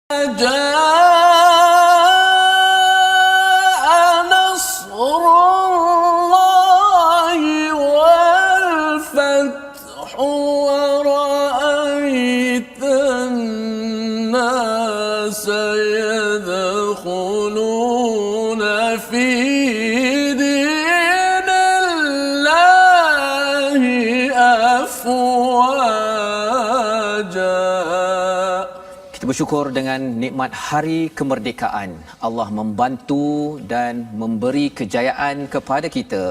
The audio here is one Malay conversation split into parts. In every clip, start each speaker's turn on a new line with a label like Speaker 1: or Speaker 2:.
Speaker 1: جاء نصر الله والفتح ورأيت الناس يدخلون في دين الله أفواجا.
Speaker 2: Kita bersyukur dengan nikmat hari kemerdekaan. Allah membantu dan memberi kejayaan kepada kita.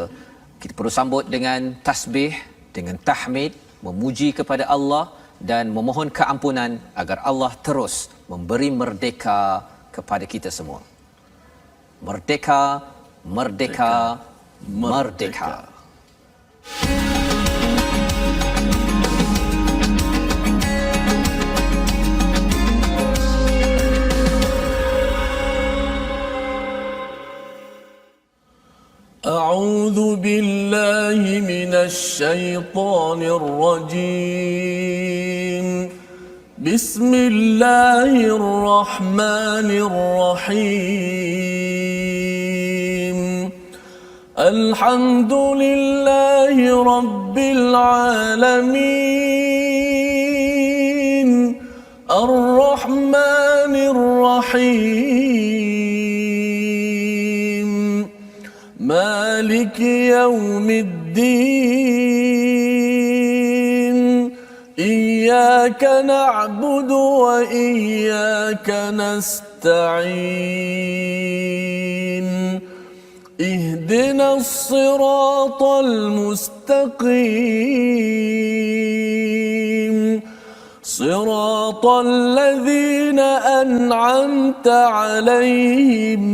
Speaker 2: Kita perlu sambut dengan tasbih, dengan tahmid, memuji kepada Allah dan memohon keampunan agar Allah terus memberi merdeka kepada kita semua. Merdeka, merdeka, merdeka.
Speaker 1: أعوذ بالله من الشيطان الرجيم. بسم الله الرحمن الرحيم. الحمد لله رب العالمين الرحمن الرحيم مالك يوم الدين. إياك نعبد وإياك نستعين. اهدنا الصراط المستقيم صراط الذين أنعمت عليهم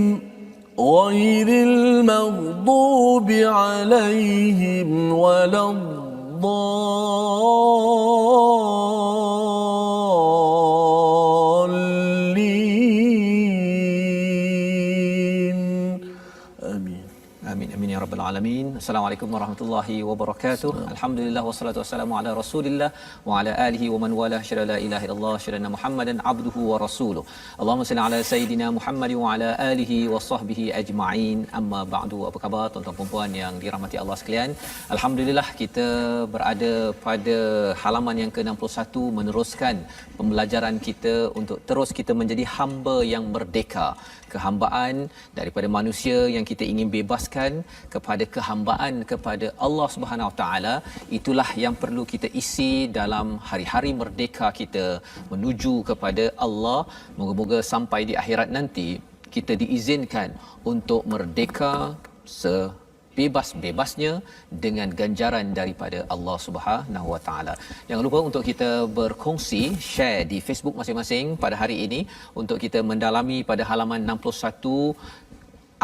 Speaker 1: غير المغضوب عليهم ولا الضالين. آمين.
Speaker 2: Amin amin ya rabbal alamin. Assalamualaikum warahmatullahi wabarakatuh. Alhamdulillah wassalatu wassalamu ala Rasulillah wa ala alihi wa man wala syada la ilaha illallah syada Muhammadan abduhu wa rasuluh. Allahumma salli ala sayidina Muhammad wa ala alihi wa sahbihi ajma'in. Amma ba'du. Apa khabar tuan-tuan dan puan yang dirahmati Allah sekalian? Alhamdulillah kita berada pada halaman yang ke-61 meneruskan pembelajaran kita untuk terus kita menjadi hamba yang merdeka. Kehambaan daripada manusia yang kita ingin bebaskan kepada kehambaan kepada Allah Subhanahu Wa Taala, itulah yang perlu kita isi dalam hari-hari merdeka kita menuju kepada Allah. Moga-moga sampai di akhirat nanti kita diizinkan untuk merdeka bebas-bebasnya dengan ganjaran daripada Allah Subhanahu Wa Taala. Jangan lupa untuk kita berkongsi, share di Facebook masing-masing pada hari ini untuk kita mendalami pada halaman 61.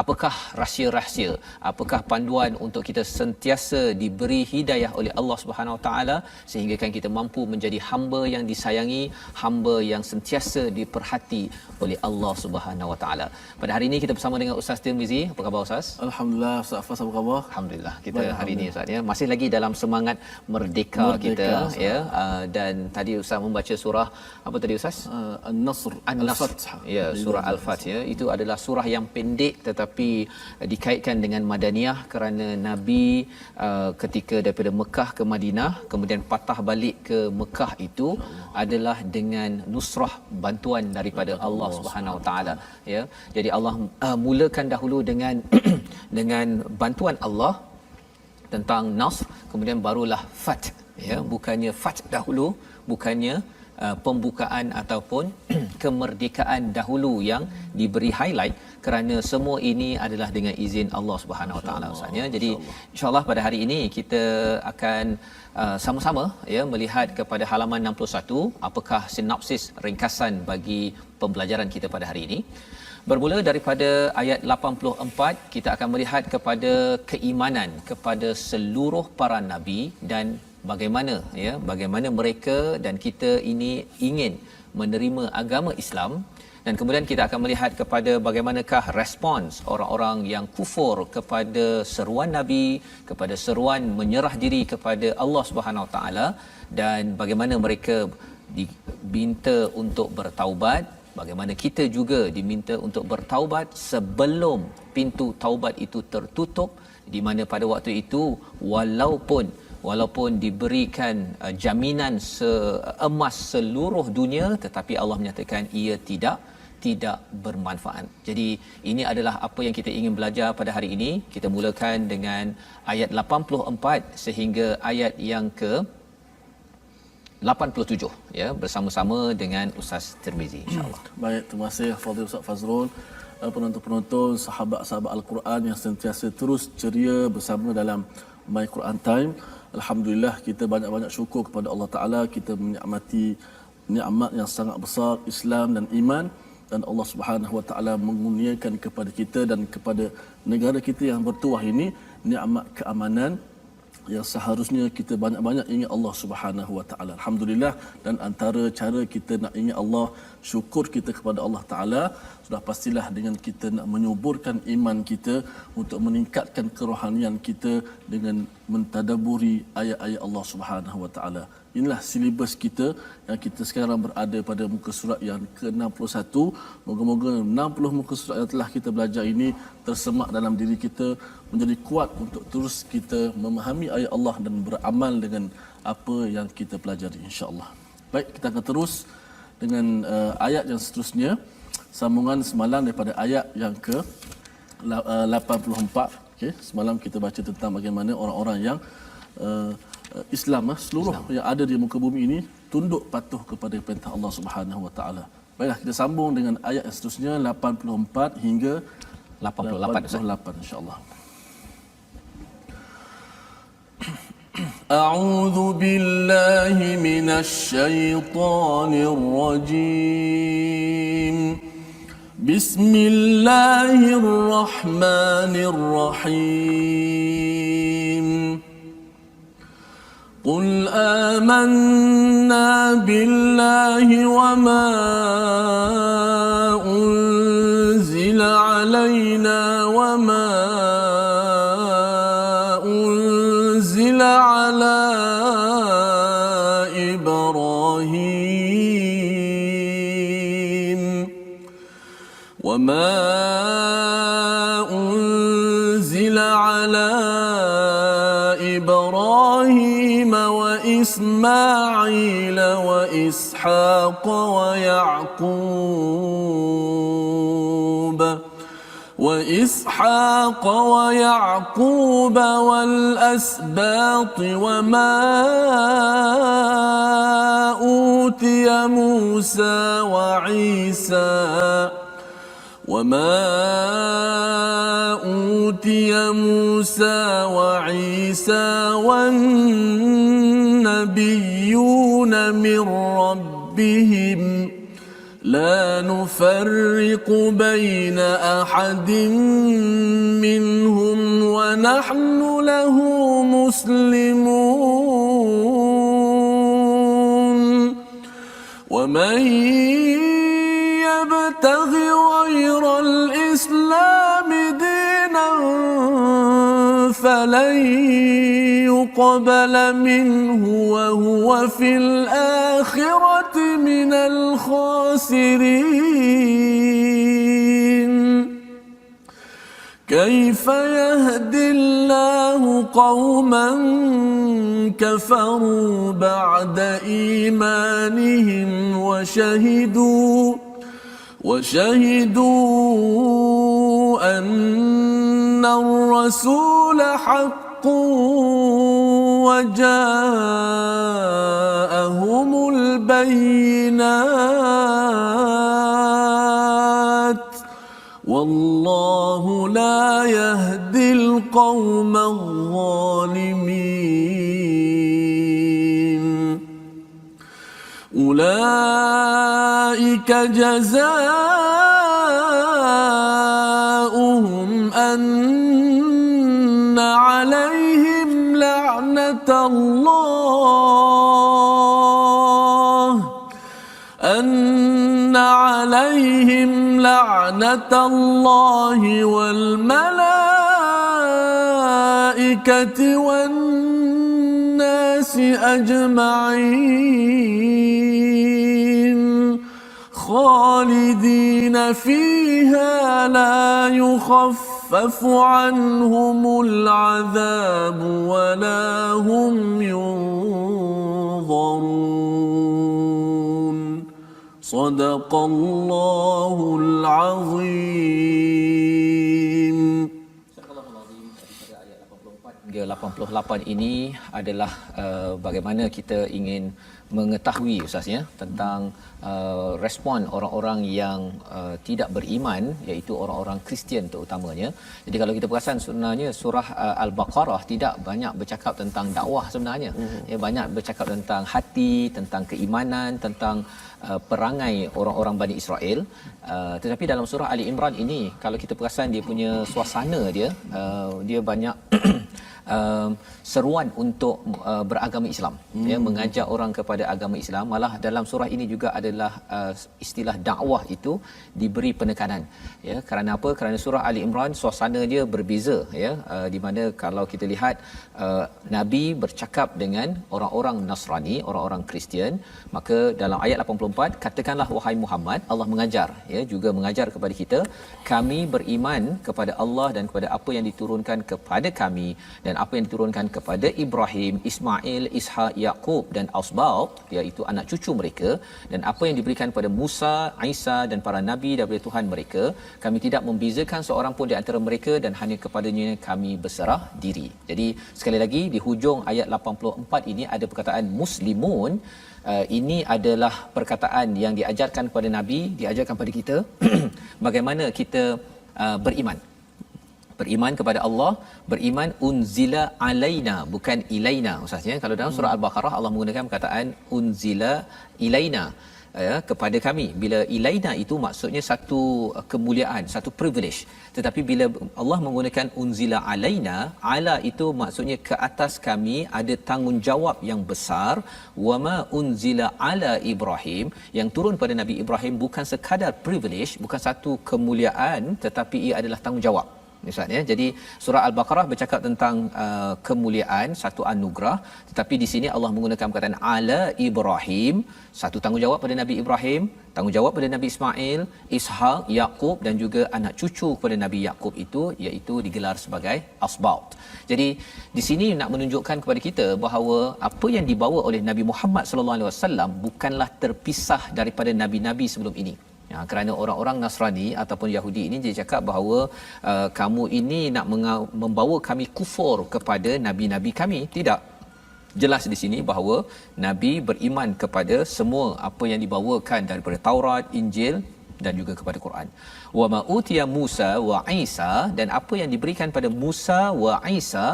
Speaker 2: Apakah rahsia-rahsia, apakah panduan untuk kita sentiasa diberi hidayah oleh Allah Subhanahu Wa Taala sehingga kan kita mampu menjadi hamba yang disayangi, hamba yang sentiasa diperhati oleh Allah Subhanahu Wa Taala. Pada hari ini kita bersama dengan Ustaz Tirmizi. Apa khabar Ustaz?
Speaker 1: Alhamdulillah. Ustaz Fas, apa khabar?
Speaker 2: Alhamdulillah. Kita hari ini Ustaz ya masih lagi dalam semangat merdeka kita Ustaz. Ya. Dan tadi Ustaz membaca surah apa tadi Ustaz?
Speaker 1: An-Nasr.
Speaker 2: Al-Fath. Ya, surah Al-Fath ya. Itu adalah surah yang pendek tetapi dikaitkan dengan Madaniyah kerana Nabi ketika daripada Mekah ke Madinah kemudian patah balik ke Mekah itu adalah dengan nusrah, bantuan daripada Allah Subhanahu Wa Taala ya. Jadi Allah mulakan dahulu dengan dengan bantuan Allah tentang Nasr, kemudian barulah Fath ya. Bukannya Fath dahulu, bukannya pembukaan ataupun kemerdekaan dahulu yang diberi highlight, kerana semua ini adalah dengan izin Allah Subhanahu Wa Taala Ustaznya. Jadi insya-Allah pada hari ini kita akan sama-sama ya melihat kepada halaman 61, apakah sinopsis ringkasan bagi pembelajaran kita pada hari ini. Bermula daripada ayat 84, kita akan melihat kepada keimanan kepada seluruh para nabi dan bagaimana mereka dan kita ini ingin menerima agama Islam. Dan kemudian kita akan melihat kepada bagaimanakah respons orang-orang yang kufur kepada seruan Nabi, kepada seruan menyerah diri kepada Allah Subhanahu Wa Taala, dan bagaimana mereka diminta untuk bertaubat bagaimana kita juga diminta untuk bertaubat sebelum pintu taubat itu tertutup, di mana pada waktu itu walaupun diberikan jaminan emas seluruh dunia, tetapi Allah menyatakan ia tidak bermanfaat. Jadi ini adalah apa yang kita ingin belajar pada hari ini. Kita mulakan dengan ayat 84 sehingga ayat yang ke 87 ya, bersama-sama dengan Ustaz Tirmizi insya-Allah.
Speaker 1: Baik, terima kasih Fadil Ustaz Fazrul. Penonton-penonton, sahabat-sahabat Al-Quran yang sentiasa terus ceria bersama dalam My Quran Time. Alhamdulillah, kita banyak-banyak syukur kepada Allah Ta'ala. Kita menikmati nikmat yang sangat besar, Islam dan iman. Dan Allah Subhanahu Wa Ta'ala mengurniakan kepada kita dan kepada negara kita yang bertuah ini nikmat keamanan yang seharusnya kita banyak-banyak ingat Allah Subhanahu Wa Ta'ala. Alhamdulillah, dan antara cara kita nak ingat Allah, syukur kita kepada Allah Ta'ala, sudah pastilah dengan kita nak menyuburkan iman kita untuk meningkatkan kerohanian kita dengan mentadaburi ayat-ayat Allah Subhanahu Wa Ta'ala. Inilah silibus kita yang kita sekarang berada pada muka surat yang ke-61. Moga-moga 60 muka surat yang telah kita belajar ini tersemak dalam diri kita, menjadi kuat untuk terus kita memahami ayat Allah dan beramal dengan apa yang kita pelajari, insya-Allah. Baik, kita akan terus dengan ayat yang seterusnya, sambungan semalam daripada ayat yang ke 84. Okey, semalam kita baca tentang bagaimana orang-orang yang Islam, seluruh Islam yang ada di muka bumi ini tunduk patuh kepada perintah Allah Subhanahu Wa Taala. Baiklah, kita sambung dengan ayat yang seterusnya 84 hingga 88 insya-Allah. A'udzu billahi minasy syaithanir rajim. Bismillahirrahmanirrahim. قل آمنا بالله وما أنزل علينا وما أنزل على إبراهيم وما أنزل على إبراهيم وإسماعيل وإسحاق ويعقوب والأسباط وما أوتي موسى وعيسى والنبيون من ربهم لا نفرق بين أحد منهم ونحن له مسلمون ومن يبتغ غير الإسلام دينا فلن يقبل منه وهو في الآخرة من الخاسرين. كيف يهدي الله قوما كفروا بعد إيمانهم وشهدوا أن الرسول حق وجاءهم البينات والله لا يهدي القوم الظالمين. أولئك جزاؤهم أن عليهم لعنة الله والملائكة والناس أجمعين خالدين فيها لا يخفف عنهم العذاب ولا هم ينظرون صدق الله العظيم.
Speaker 2: Hingga 88 ini adalah bagaimana kita ingin mengetahui Ustaz ya tentang respon orang-orang yang tidak beriman, iaitu orang-orang Kristian terutamanya. Jadi kalau kita perasan sebenarnya surah Al-Baqarah tidak banyak bercakap tentang dakwah sebenarnya. Ya, banyak bercakap tentang hati, tentang keimanan, tentang perangai orang-orang Bani Israel. Tetapi dalam surah Ali Imran ini kalau kita perasan dia punya suasana dia banyak seruan untuk beragama Islam, ya, mengajak orang kepada agama Islam. Malah dalam surah ini juga adalah istilah dakwah itu diberi penekanan, ya. Kerana apa? Kerana surah Ali Imran suasana dia berbeza, ya, di mana kalau kita lihat Nabi bercakap dengan orang-orang Nasrani, orang-orang Kristian, maka dalam ayat 84 katakanlah wahai Muhammad, Allah mengajar, ya, juga mengajar kepada kita, kami beriman kepada Allah dan kepada apa yang diturunkan kepada kami dan apa yang diturunkan kepada Ibrahim, Ismail, Ishak, Yaqub dan Asbaq, iaitu anak cucu mereka, dan apa yang diberikan kepada Musa, Isa dan para nabi daripada Tuhan mereka. Kami tidak membezakan seorang pun di antara mereka dan hanya kepadanya kami berserah diri. Jadi sekali lagi di hujung ayat 84 ini ada perkataan muslimun. Ini adalah perkataan yang diajarkan kepada Nabi, diajarkan kepada kita bagaimana kita beriman. Beriman kepada Allah, beriman unzila alaina, bukan ilaina ustaz, ya. Kalau dalam surah Al-Baqarah Allah menggunakan perkataan unzila ilaina, ya, kepada kami. Bila ilaina itu maksudnya satu kemuliaan, satu privilege. Tetapi bila Allah menggunakan unzila alaina, ala itu maksudnya ke atas kami ada tanggungjawab yang besar. Wama unzila ala Ibrahim, yang turun pada Nabi Ibrahim bukan sekadar privilege, bukan satu kemuliaan, tetapi ia adalah tanggungjawab. Ustaz, ya. Jadi surah Al-Baqarah bercakap tentang kemuliaan, satu anugerah, tetapi di sini Allah menggunakan perkataan ala Ibrahim, satu tanggungjawab pada Nabi Ibrahim, tanggungjawab pada Nabi Ismail, Ishak, Yaqub dan juga anak cucu kepada Nabi Yaqub itu, iaitu digelar sebagai asbaq. Jadi di sini nak menunjukkan kepada kita bahawa apa yang dibawa oleh Nabi Muhammad sallallahu alaihi wasallam bukanlah terpisah daripada nabi-nabi sebelum ini. Ya, kerana orang-orang Nasrani ataupun Yahudi ini dia cakap bahawa kamu ini nak membawa kami kufur kepada nabi-nabi kami. Tidak. Jelas di sini bahawa Nabi beriman kepada semua apa yang dibawakan daripada Taurat, Injil dan juga kepada Quran. Wa ma utiya Musa wa Isa, dan apa yang diberikan pada Musa wa Isa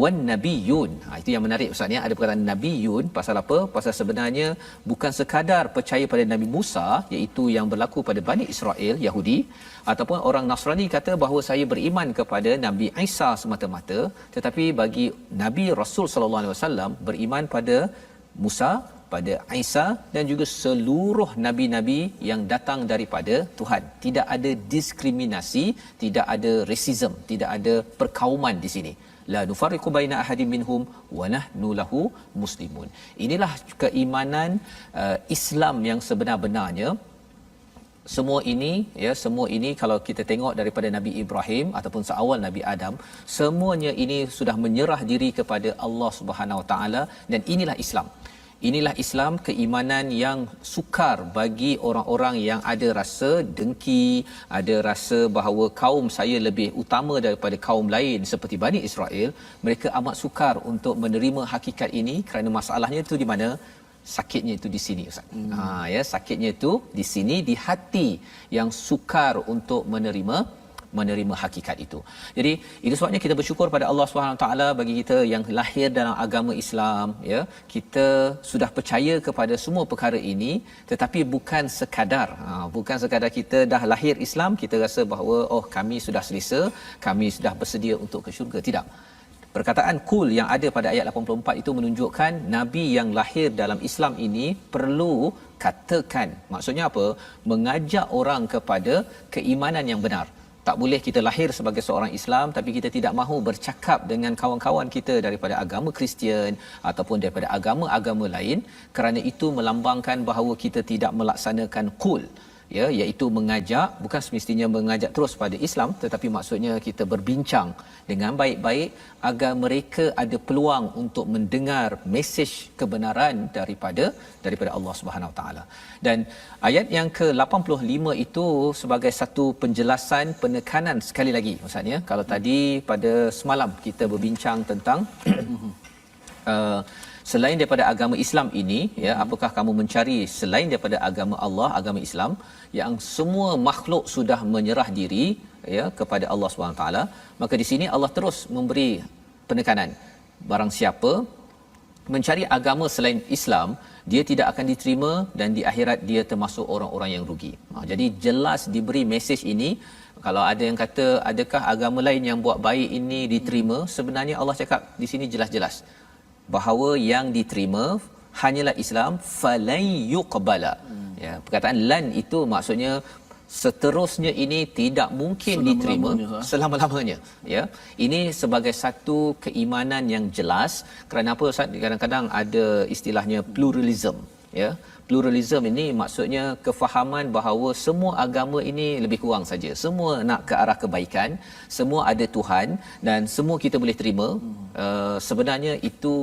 Speaker 2: wan nabiyun. Itu yang menarik ustaz, ya. Ada perkataan nabiyun pasal apa? Pasal sebenarnya bukan sekadar percaya pada Nabi Musa, iaitu yang berlaku pada Bani Israel Yahudi, ataupun orang Nasrani kata bahawa saya beriman kepada Nabi Isa semata-mata, tetapi bagi Nabi Rasul sallallahu alaihi wasallam beriman pada Musa, pada Isa dan juga seluruh nabi-nabi yang datang daripada Tuhan. Tidak ada diskriminasi, tidak ada racism, tidak ada perkauman di sini. La nufarriqu baina ahadin minhum wa nahnu lahu muslimun. Inilah keimanan Islam yang sebenar-benarnya. Semua ini kalau kita tengok daripada Nabi Ibrahim ataupun seawal Nabi Adam, semuanya ini sudah menyerah diri kepada Allah Subhanahu Wa Taala, dan inilah Islam. Inilah Islam, keimanan yang sukar bagi orang-orang yang ada rasa dengki, ada rasa bahawa kaum saya lebih utama daripada kaum lain seperti Bani Israel. Mereka amat sukar untuk menerima hakikat ini kerana masalahnya itu di mana? Sakitnya itu di sini ustaz. Sakitnya itu di sini, di hati yang sukar untuk menerima hakikat itu. Jadi itu sebabnya kita bersyukur pada Allah Subhanahu taala bagi kita yang lahir dalam agama Islam, ya. Kita sudah percaya kepada semua perkara ini, tetapi bukan sekadar kita dah lahir Islam kita rasa bahawa kami sudah selesa, kami sudah bersedia untuk ke syurga. Tidak. Perkataan kul yang ada pada ayat 84 itu menunjukkan Nabi yang lahir dalam Islam ini perlu katakan. Maksudnya apa? Mengajak orang kepada keimanan yang benar. Tak boleh kita lahir sebagai seorang Islam tapi kita tidak mahu bercakap dengan kawan-kawan kita daripada agama Kristian ataupun daripada agama-agama lain, kerana itu melambangkan bahawa kita tidak melaksanakan qul, ya, iaitu mengajak, bukan semestinya mengajak terus pada Islam, tetapi maksudnya kita berbincang dengan baik-baik agar mereka ada peluang untuk mendengar mesej kebenaran daripada Allah Subhanahu Wa Taala. Dan ayat yang ke-85 itu sebagai satu penjelasan, penekanan sekali lagi Ustaz, ya. Kalau tadi pada semalam kita berbincang tentang selain daripada agama Islam ini, ya, apakah kamu mencari selain daripada agama Allah, agama Islam yang semua makhluk sudah menyerah diri, ya, kepada Allah SWT. Maka di sini Allah terus memberi penekanan, barang siapa mencari agama selain Islam, dia tidak akan diterima dan di akhirat dia termasuk orang-orang yang rugi. Jadi jelas diberi mesej ini. Kalau ada yang kata adakah agama lain yang buat baik ini diterima, sebenarnya Allah cakap di sini jelas-jelas bahawa yang diterima hanyalah Islam, falan yuqbala. Ya, perkataan lan itu maksudnya seterusnya ini tidak mungkin diterima selama-lamanya, ya. Ini sebagai satu keimanan yang jelas. Kerana apa Ustaz? Kadang-kadang ada istilahnya pluralism, ya. Pluralism ini maksudnya kefahaman bahawa semua agama ini lebih kurang saja semua nak ke arah kebaikan, semua ada Tuhan dan semua kita boleh terima. Sebenarnya itu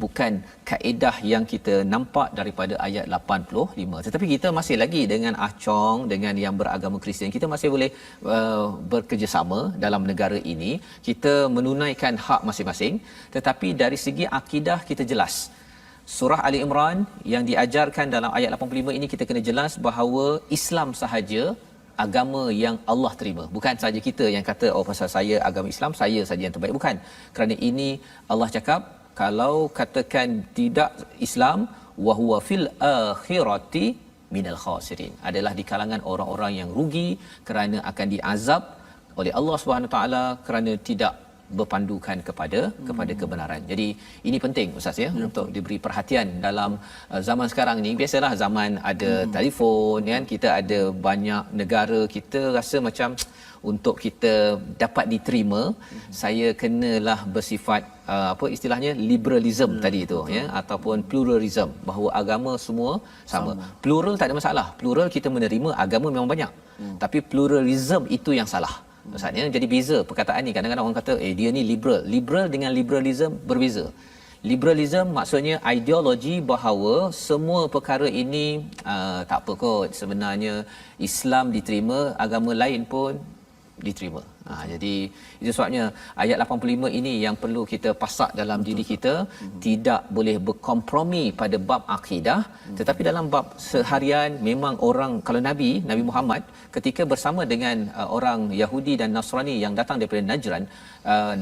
Speaker 2: bukan kaedah yang kita nampak daripada ayat 85. Tetapi kita masih lagi dengan Acong, dengan yang beragama Kristian, kita masih boleh bekerjasama dalam negara ini. Kita menunaikan hak masing-masing, tetapi dari segi akidah kita jelas. Surah Ali Imran yang diajarkan dalam ayat 85 ini, kita kena jelas bahawa Islam sahaja agama yang Allah terima. Bukan saja kita yang kata oh pasal saya agama Islam saya saja yang terbaik, bukan. Kerana ini Allah cakap kalau katakan tidak Islam, wa huwa fil akhirati minal khasirin, adalah di kalangan orang-orang yang rugi kerana akan diazab oleh Allah Subhanahu taala kerana tidak berpandukan kepada kebenaran. Jadi ini penting Ustaz, ya, untuk diberi perhatian dalam zaman sekarang ni. Biasalah zaman ada telefon, kan, kita ada banyak negara, kita rasa macam untuk kita dapat diterima, saya kenalah bersifat apa istilahnya liberalism tadi tu, ya, ataupun pluralism, bahawa agama semua sama. Plural tak ada masalah. Plural kita menerima, agama memang banyak. Tapi pluralism itu yang salah. Maksudnya jadi beza perkataan ni. Kadang-kadang orang kata dia ni liberal dengan liberalism berbeza. Liberalism maksudnya ideologi bahawa semua perkara ini tak apa kot, sebenarnya Islam diterima, agama lain pun diterima. Jadi itu sebabnya ayat 85 ini yang perlu kita pasak dalam diri kita. Tidak boleh berkompromi pada bab akidah, tetapi dalam bab seharian memang orang, kalau Nabi Muhammad ketika bersama dengan orang Yahudi dan Nasrani yang datang daripada Najran,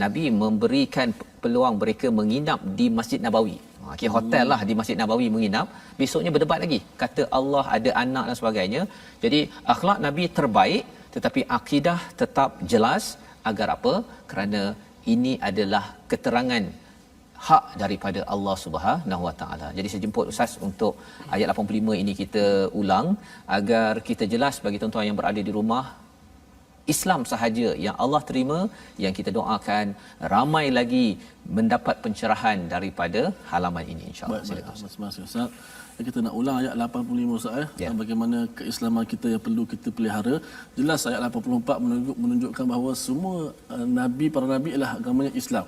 Speaker 2: Nabi memberikan peluang mereka menginap di Masjid Nabawi. Kira hotel lah di Masjid Nabawi menginap. Besoknya berdebat lagi, kata Allah ada anak dan sebagainya. Jadi akhlak Nabi terbaik, tetapi akidah tetap jelas. Agar apa? Kerana ini adalah keterangan hak daripada Allah Subhanahu Wa Taala. Jadi saya jemput Ustaz untuk ayat 85 ini kita ulang agar kita jelas bagi tuan-tuan yang berada di rumah. Islam sahaja yang Allah terima, yang kita doakan ramai lagi mendapat pencerahan daripada halaman ini, insya-Allah.
Speaker 1: Terima kasih Ustaz. Kita nak ulang ayat 85 Ustaz, bagaimana keislaman kita yang perlu kita pelihara. Jelas ayat 84 menunjukkan bahawa semua para nabi ialah agamanya Islam.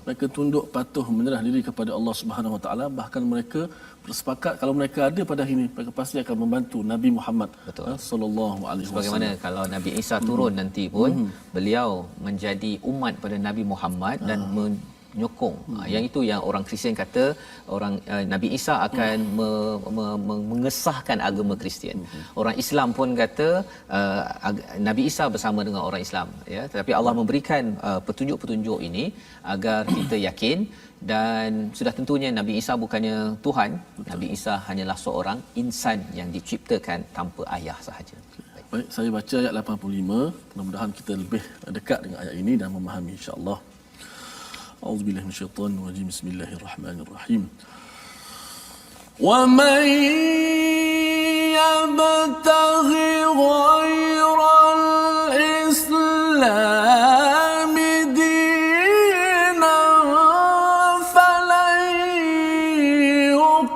Speaker 1: Mereka tunduk patuh menyerah diri kepada Allah Subhanahu Wa Taala. Bahkan mereka bersepakat kalau mereka ada pada hari ini, mereka pasti akan membantu Nabi Muhammad sallallahu alaihi wasallam.
Speaker 2: Bagaimana kalau Nabi Isa turun nanti pun beliau menjadi umat pada Nabi Muhammad dan menyokong. Yang itu yang orang Kristian kata orang Nabi Isa akan mengesahkan agama Kristian. Orang Islam pun kata Nabi Isa bersama dengan orang Islam, ya. Tetapi Allah memberikan petunjuk-petunjuk ini agar kita yakin. Dan sudah tentunya Nabi Isa bukannya Tuhan. Nabi Isa hanyalah seorang insan yang diciptakan tanpa ayah sahaja.
Speaker 1: Baik, saya baca ayat 85. Mudah-mudahan kita lebih dekat dengan ayat ini dan memahami, insya-Allah. A'udzubillahi minasyaitonir rajim. Bismillahirrahmanirrahim. Wa man yabtaghi ghairal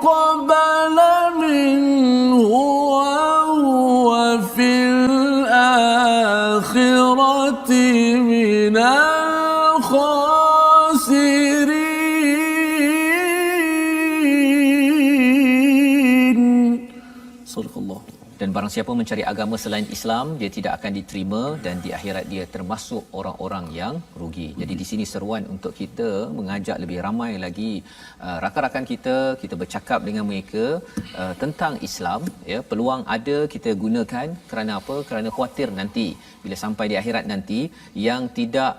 Speaker 1: أقبل منه وهو في الآخرة من الخاسرين. صدق الله.
Speaker 2: Dan barang siapa mencari agama selain Islam, dia tidak akan diterima dan di akhirat dia termasuk orang-orang yang rugi. Jadi di sini seruan untuk kita mengajak lebih ramai lagi rakan-rakan kita bercakap dengan mereka tentang Islam, ya. Peluang ada, kita gunakan. Kerana apa? Kerana khuatir nanti bila sampai di akhirat nanti yang tidak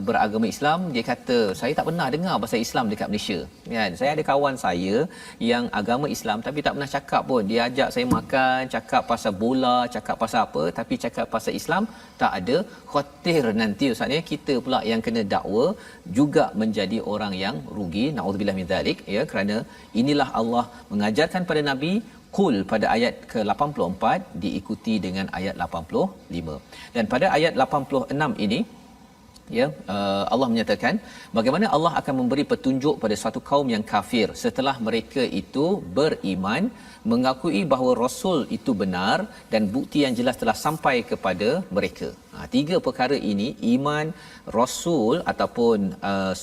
Speaker 2: beragama Islam, dia kata saya tak pernah dengar pasal Islam dekat Malaysia, kan. Saya ada kawan saya yang agama Islam tapi tak pernah cakap pun. Dia ajak saya makan, cakap pasal bola, cakap pasal apa, tapi cakap pasal Islam tak ada. Khawatir nanti ustaz ya, kita pula yang kena dakwa juga menjadi orang yang rugi. Naudzubillah min zalik, ya. Kerana inilah Allah mengajarkan pada Nabi Qul pada ayat ke-84 diikuti dengan ayat 85. Dan pada ayat 86 ini, ya, Allah menyatakan bagaimana Allah akan memberi petunjuk pada suatu kaum yang kafir setelah mereka itu beriman, mengakui bahawa rasul itu benar dan bukti yang jelas telah sampai kepada mereka. Tiga perkara ini, iman, rasul ataupun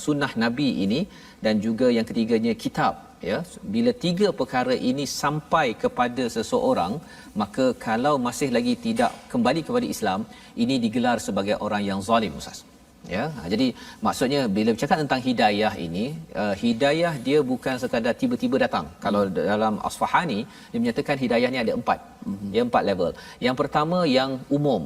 Speaker 2: sunnah nabi ini, dan juga yang ketiganya kitab, ya. Bila tiga perkara ini sampai kepada seseorang, maka kalau masih lagi tidak kembali kepada Islam, ini digelar sebagai orang yang zalim, ustaz. Ya, jadi maksudnya bila bercakap tentang hidayah ini, hidayah dia bukan sekadar tiba-tiba datang. Kalau dalam Asfahani dia menyatakan hidayah ni ada 4. Dia 4 level. Yang pertama yang umum.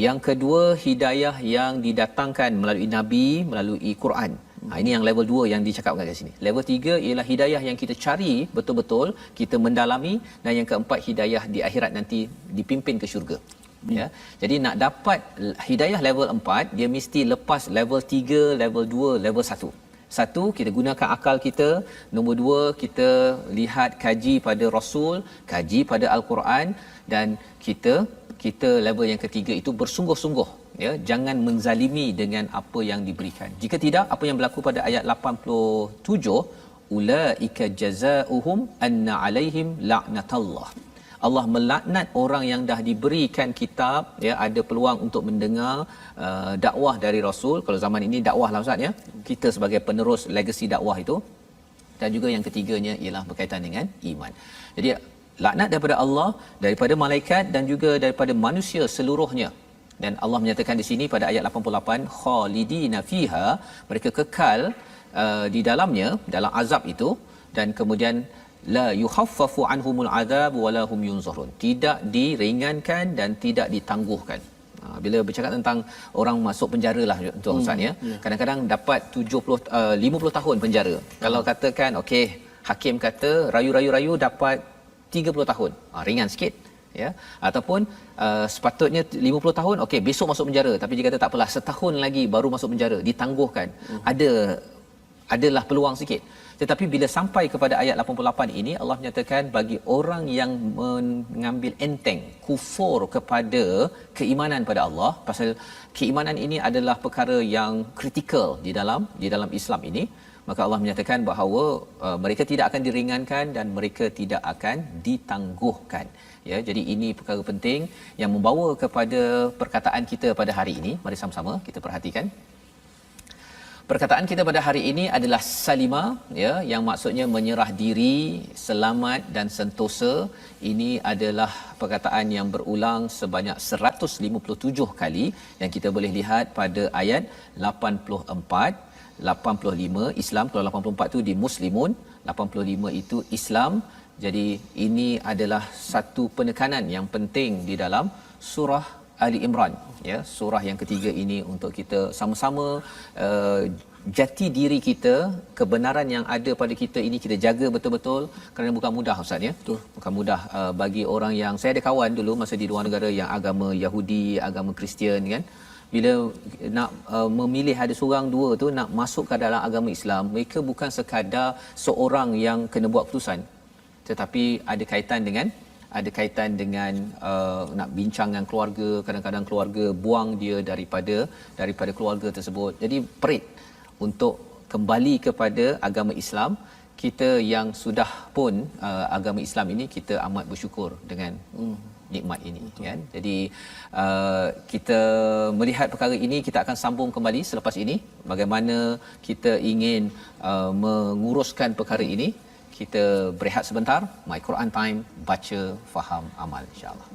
Speaker 2: Yang kedua hidayah yang didatangkan melalui nabi, melalui Quran. Ini yang level 2 yang dicakapkan kat sini. Level 3 ialah hidayah yang kita cari betul-betul, kita mendalami, dan yang keempat hidayah di akhirat nanti dipimpin ke syurga. Ya. Jadi nak dapat hidayah level 4, dia mesti lepas level 3, level 2, level 1. Satu, kita gunakan akal kita. Nombor 2, kita lihat kaji pada Rasul, kaji pada Al-Quran, dan kita level yang ketiga itu bersungguh-sungguh, ya, jangan menzalimi dengan apa yang diberikan. Jika tidak, apa yang berlaku pada ayat 87, ulaika jazaohum anna alaihim la'natullah. Allah melaknat orang yang dah diberikan kitab, ya, ada peluang untuk mendengar dakwah dari Rasul. Kalau zaman ini dakwah lah ustaz, ya, kita sebagai penerus legasi dakwah itu. Dan juga yang ketiganya ialah berkaitan dengan iman. Jadi laknat daripada Allah, daripada malaikat dan juga daripada manusia seluruhnya. Dan Allah menyatakan di sini pada ayat 88, khalidina fiha, mereka kekal di dalamnya, dalam azab itu. Dan kemudian la yukhaffafu anhumul azab wala hum yunzarun, tidak diringankan dan tidak ditangguhkan. Bila bercakap tentang orang masuk penjara lah tuan ustaz, ya, kadang-kadang dapat 50 tahun penjara. Kalau katakan okey, hakim kata rayu dapat 30 tahun, ringan sikit, ya. Ataupun sepatutnya 50 tahun, okey besok masuk penjara, tapi dia kata tak apalah, setahun lagi baru masuk penjara, ditangguhkan. Adalah peluang sikit. Tetapi bila sampai kepada ayat 88 ini, Allah menyatakan bagi orang yang mengambil enteng, kufur kepada keimanan pada Allah, pasal keimanan ini adalah perkara yang kritikal di dalam Islam ini, maka Allah menyatakan bahawa mereka tidak akan diringankan dan mereka tidak akan ditangguhkan. Ya, jadi ini perkara penting yang membawa kepada perkataan kita pada hari ini. Mari sama-sama kita perhatikan. Perkataan kita pada hari ini adalah salima, ya, yang maksudnya menyerah diri, selamat dan sentosa. Ini adalah perkataan yang berulang sebanyak 157 kali yang kita boleh lihat pada ayat 84, 85 Islam. Kalau 84 tu di Muslimun, 85 itu Islam. Jadi ini adalah satu penekanan yang penting di dalam surah Ali Imran, ya, surah yang ketiga ini, untuk kita sama-sama jati diri kita, kebenaran yang ada pada kita ini kita jaga betul-betul, kerana bukan mudah ustaz, ya. Betul. Bukan mudah bagi orang yang, saya ada kawan dulu masa di luar negara yang agama Yahudi, agama Kristian, kan. Bila nak memilih ada seorang dua tu nak masuk ke dalam agama Islam, mereka bukan sekadar seorang yang kena buat keputusan, tetapi ada kaitan dengan nak bincang dengan keluarga. Kadang-kadang keluarga buang dia daripada keluarga tersebut. Jadi perit untuk kembali kepada agama Islam. kita yang sudah pun agama Islam ini, kita amat bersyukur dengan nikmat ini. Betul. Kan. Jadi kita melihat perkara ini, kita akan sambung kembali selepas ini bagaimana kita ingin menguruskan perkara ini. Kita berehat sebentar. My Quran Time, baca, faham, amal, insya-Allah.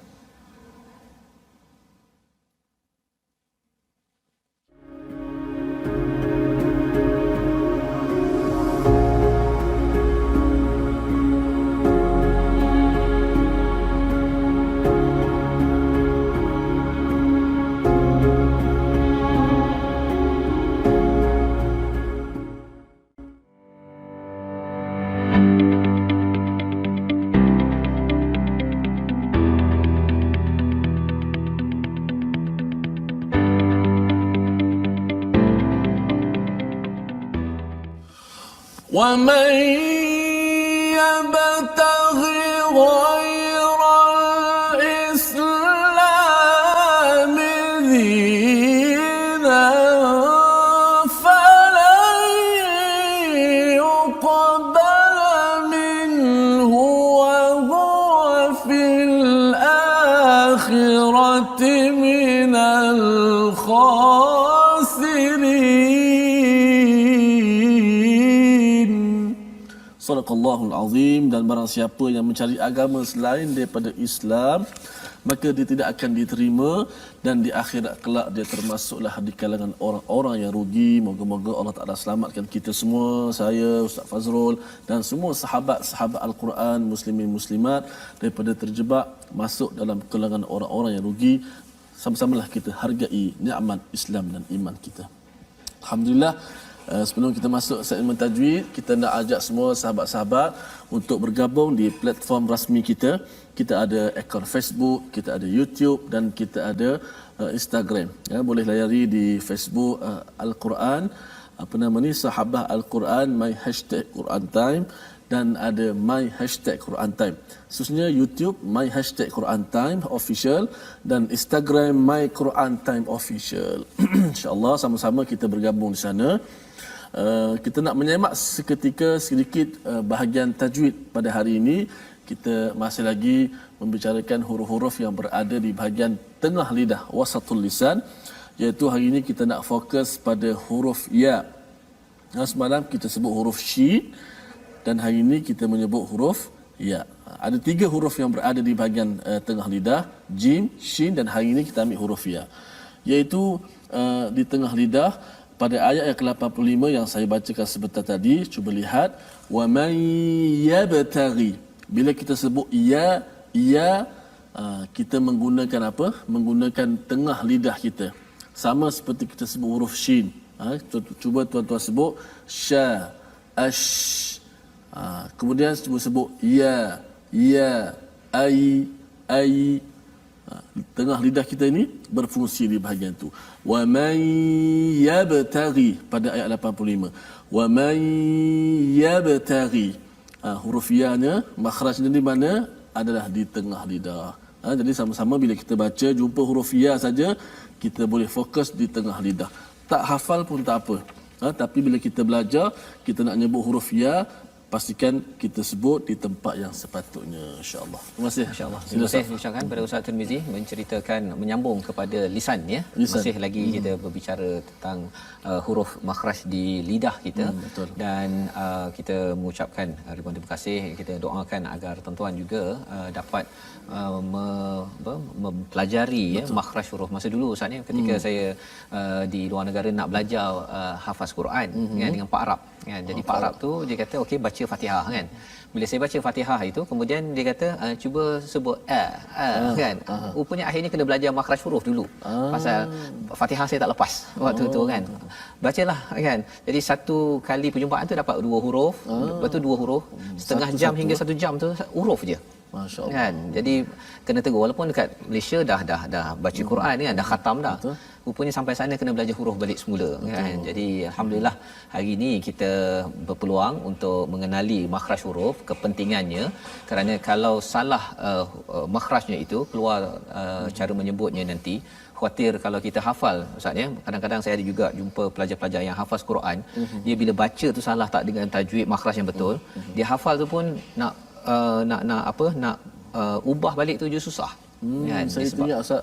Speaker 1: ومن يبتغ غير الإسلام دينا فلن يقبل منه وهو في الآخرة من الخاسرين. Sadaqallahul Azim. Dan barang siapa yang mencari agama selain daripada Islam, maka dia tidak akan diterima, dan di akhirat kelak dia termasuklah di kalangan orang-orang yang rugi. Moga-moga Allah Taala selamatkan kita semua, saya, Ustaz Fazrul dan semua sahabat-sahabat Al-Quran, muslimin muslimat, daripada terjebak masuk dalam kalangan orang-orang yang rugi. Sama-samalah kita hargai nikmat Islam dan iman kita. Alhamdulillah. Sebelum kita masuk segmen tajwid, kita nak ajak semua sahabat-sahabat untuk bergabung di platform rasmi kita. Kita ada akaun Facebook, kita ada YouTube dan kita ada Instagram. Ya, boleh layari di Facebook Al-Quran, apa nama ni, Sahabah Al-Quran, my hashtag Quran Time, dan ada my hashtag Quran Time. Khususnya YouTube my hashtag Quran Time official dan Instagram my Quran Time official. InsyaAllah sama-sama kita bergabung di sana. Kita nak menyemak seketika sedikit bahagian tajwid pada hari ini. Kita masih lagi membicarakan huruf-huruf yang berada di bahagian tengah lidah, wasatul lisan, iaitu hari ini kita nak fokus pada huruf ya. Semalam kita sebut huruf shin dan hari ini kita menyebut huruf ya. Ada 3 huruf yang berada di bahagian tengah lidah, jim, shin, dan hari ini kita ambil huruf ya, iaitu di tengah lidah. Pada ayat yang ke-85 yang saya bacakan sebentar tadi, cuba lihat, wa man yabtaghi. Bila kita sebut ya, kita menggunakan apa? Menggunakan tengah lidah kita. Sama seperti kita sebut huruf shin. Cuba tuan-tuan sebut sya, ash. Kemudian cuba sebut ya, ai. Tengah lidah kita ini berfungsi di bahagian itu. Wa man yabtaghi pada ayat 85. Wa man yabtaghi. Huruf ya-nya, makhrajnya di mana? Adalah di tengah lidah. Jadi sama-sama bila kita baca jumpa huruf ya saja, kita boleh fokus di tengah lidah. Tak hafal pun tak apa. Tapi bila kita belajar, kita nak nyebut huruf ya, pastikan kita sebut di tempat yang sepatutnya, insya-Allah. Terima kasih.
Speaker 2: Insya-Allah. Terima kasih ucapkan kepada Ustaz Tirmizi menceritakan, menyambung kepada lisan ya. Lisan. Masih lagi kita berbicara tentang huruf makhraj di lidah kita. Dan kita mengucapkan ribuan terima kasih. Kita doakan agar tuan-tuan juga dapat mempelajari ya makhraj huruf. Masa dulu Ustaz ni ketika saya di luar negara nak belajar hafaz Quran kan, dengan Pak Arab kan. Jadi Pak Arab tu dia kata okey baca Fatihah kan. Bila saya baca Fatihah itu, kemudian dia kata cuba sebut kan. Rupanya akhirnya kena belajar makhraj huruf dulu. Pasal Fatihah saya tak lepas waktu tu kan. Bacalah kan. Jadi satu kali perjumpaan tu dapat 2 huruf, lepas tu 2 huruf, setengah jam hingga 1 jam tu huruf je. Masya-Allah. Kan. Jadi kena tegur, walaupun dekat Malaysia dah baca Quran kan, dah khatam dah. Betul. Rupanya sampai sana kena belajar huruf balik semula. Betul. Kan. Jadi alhamdulillah hari ini kita berpeluang untuk mengenali makhraj huruf, kepentingannya, kerana kalau salah makhrajnya itu keluar cara menyebutnya nanti, khawatir kalau kita hafal ustaz ya, kadang-kadang saya ada juga jumpa pelajar-pelajar yang hafaz Quran, dia bila baca tu salah tak dengan tajwid makhraj yang betul, dia hafal tu pun nak ubah balik tu je susah.
Speaker 1: Kan, saya teringat Ustaz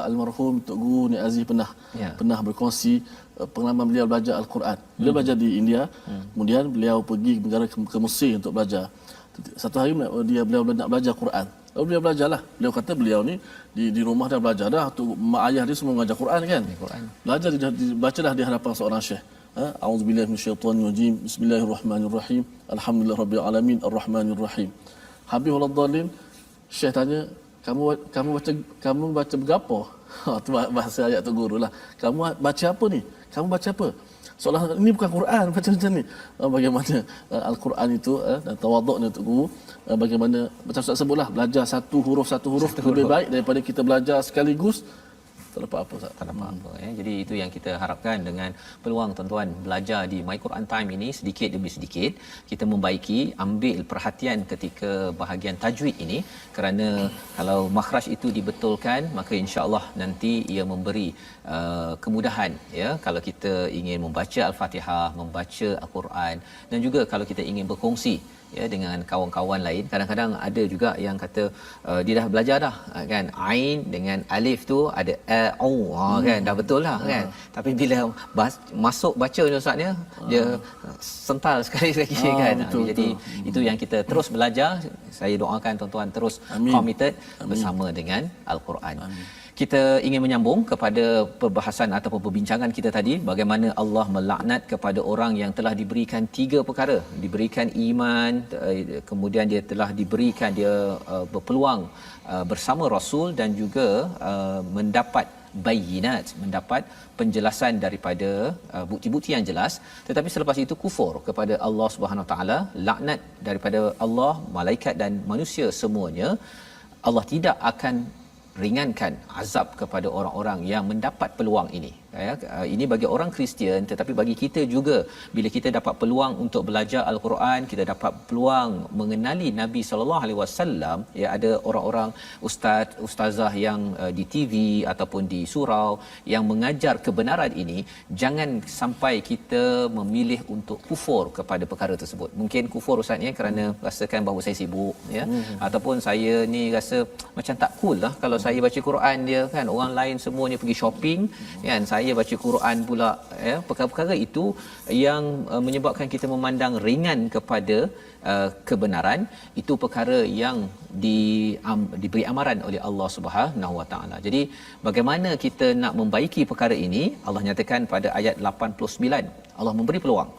Speaker 1: almarhum Tok Guru Nik Aziz pernah berkongsi pengalaman beliau belajar Al-Quran. Beliau belajar di India, kemudian beliau pergi ke Mesir untuk belajar. Satu hari beliau nak belajar Quran. Lalu beliau belajarlah. Beliau kata beliau ni di rumah dah belajar dah. Mak ayah dia semua mengajar Quran kan. Belajar bacalah di hadapan seorang syekh. A'udzubillahi minasyaitonirrajim. Bismillahirrahmanirrahim. Alhamdulillahirabbil alamin arrahmanirrahim. Habis waladhdallin, syekh tanya, kamu baca berapa? Tu bahasa ayat tu gurulah. Kamu baca apa ni? Kamu baca apa? Seolah ini bukan Quran, baca macam ni. Bagaimana Al-Quran itu dan tawaduknya untuk guru, bagaimana macam Ustaz sebutlah, belajar satu huruf lebih baik daripada kita belajar sekaligus tak dapat apa Ustaz.
Speaker 2: Tak dapat apa ya. Jadi itu yang kita harapkan dengan peluang tuan-tuan belajar di My Quran Time ini, sedikit demi sedikit kita membaiki, ambil perhatian ketika bahagian tajwid ini, kerana kalau makhraj itu dibetulkan maka insya-Allah nanti ia memberi kemudahan ya kalau kita ingin membaca Al-Fatihah, membaca Al-Quran, dan juga kalau kita ingin berkongsi ya dengan kawan-kawan lain. Kadang-kadang ada juga yang kata dia dah belajar dah kan, ain dengan alif tu ada au kan, dah betul lah kan, tapi bila masuk baca ni ustaz ya, dia sental sekali lagi kan.
Speaker 1: Betul,
Speaker 2: jadi itu yang kita terus belajar. Saya doakan tuan-tuan terus committed bersama dengan Al-Quran. Kita ingin menyambung kepada perbahasan ataupun perbincangan kita tadi, bagaimana Allah melaknat kepada orang yang telah diberikan 3 perkara, diberikan iman, kemudian dia telah diberikan dia berpeluang bersama Rasul, dan juga mendapat bayinat, mendapat penjelasan daripada bukti-bukti yang jelas, tetapi selepas itu kufur kepada Allah Subhanahu Wa Taala, laknat daripada Allah, malaikat dan manusia semuanya. Allah tidak akan ringankan azab kepada orang-orang yang mendapat peluang ini. Ya, ini bagi orang Kristian, tetapi bagi kita juga, bila kita dapat peluang untuk belajar Al-Quran, kita dapat peluang mengenali Nabi sallallahu alaihi wasallam. Ya, ada orang-orang ustazah yang di TV ataupun di surau yang mengajar kebenaran ini, jangan sampai kita memilih untuk kufur kepada perkara tersebut. Mungkin kufur ustaz ya kerana rasakan bahawa saya sibuk ya, ataupun saya ni rasa macam tak cool lah kalau saya baca Quran dia kan, orang lain semuanya pergi shopping kan, saya baca Quran pula ya. Perkara-perkara itu yang menyebabkan kita memandang ringan kepada kebenaran, itu perkara yang diberi amaran oleh Allah Subhanahu Wa Taala. Jadi bagaimana kita nak membaiki perkara ini? Allah nyatakan pada ayat 89, Allah memberi peluang.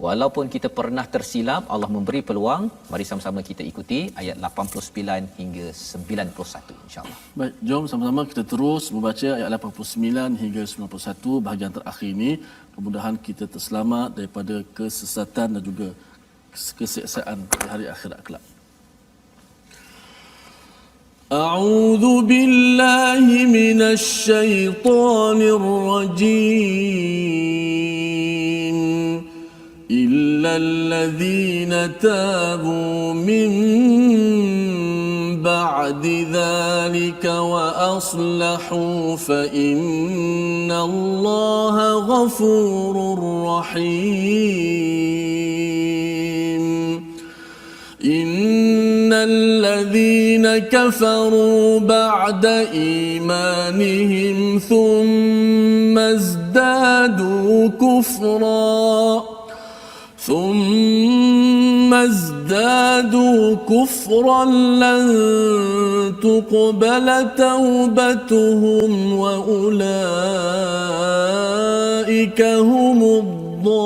Speaker 2: Walaupun kita pernah tersilap, Allah memberi peluang. Mari sama-sama kita ikuti ayat 89 hingga 91 insya-Allah.
Speaker 1: Baik, jom sama-sama kita terus membaca ayat 89 hingga 91 bahagian terakhir ini. Mudah-mudahan kita terselamat daripada kesesatan dan juga kesiksaan di hari akhirat kelak. A'udzu billahi minasy syaithanir rajim. إلا الذين تابوا من بعد ذلك وأصلحوا فإن الله غفور رحيم. إن الذين كفروا بعد إيمانهم ثم ازدادوا كفرا لن تقبل توبتهم وأولئك هم الضالون.